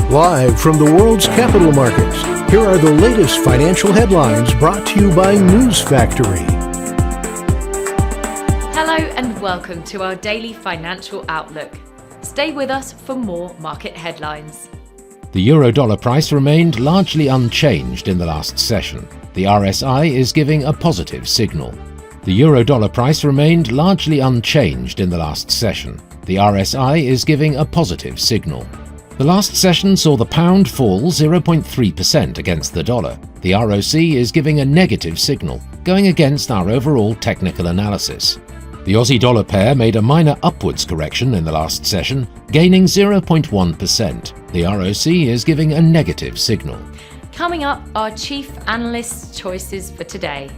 Live from the world's capital markets, here are the latest financial headlines brought to you by News Factory. Hello and welcome to our daily financial outlook. Stay with us for more market headlines. The euro-dollar price remained largely unchanged in the last session. The RSI is giving a positive signal. The euro-dollar price remained largely unchanged in the last session. The RSI is giving a positive signal. The last session saw the pound fall 0.3% against the dollar. The ROC is giving a negative signal, going against our overall technical analysis. The Aussie-dollar pair made a minor upwards correction in the last session, gaining 0.1%. The ROC is giving a negative signal. Coming up, our chief analysts' choices for today.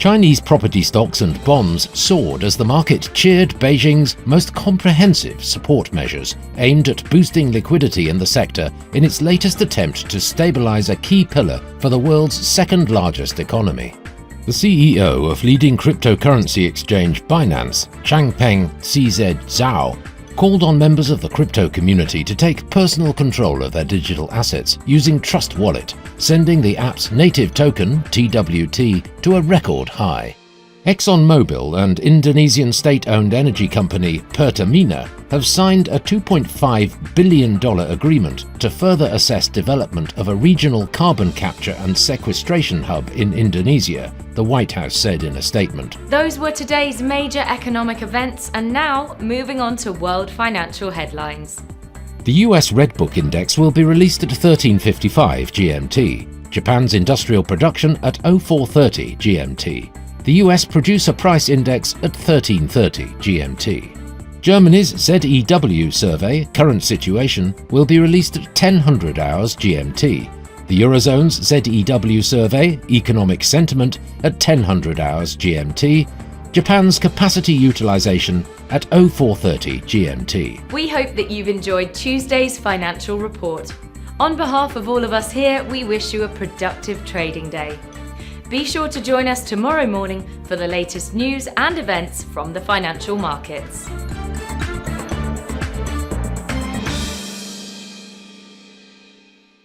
Chinese property stocks and bonds soared as the market cheered Beijing's most comprehensive support measures aimed at boosting liquidity in the sector in its latest attempt to stabilize a key pillar for the world's second-largest economy. The CEO of leading cryptocurrency exchange Finance CZ Zao called on members of the crypto community to take personal control of their digital assets using Trust Wallet, sending the app's native token, TWT, to a record high. Exxon Mobil and Indonesian state-owned energy company Pertamina have signed a $2.5 billion agreement to further assess development of a regional carbon capture and sequestration hub in Indonesia, the White House said in a statement. Those were today's major economic events, and now moving on to world financial headlines. The US Red Book Index will be released at 13:55 GMT, Japan's industrial production at 04:30 GMT. The US Producer Price Index at 13:30 GMT. Germany's ZEW survey, Current Situation, will be released at 10:00 hours GMT. The Eurozone's ZEW survey, Economic Sentiment, at 10:00 hours GMT. Japan's capacity utilization at 04:30 GMT. We hope that you've enjoyed Tuesday's financial report. On behalf of all of us here, we wish you a productive trading day. Be sure to join us tomorrow morning for the latest news and events from the financial markets.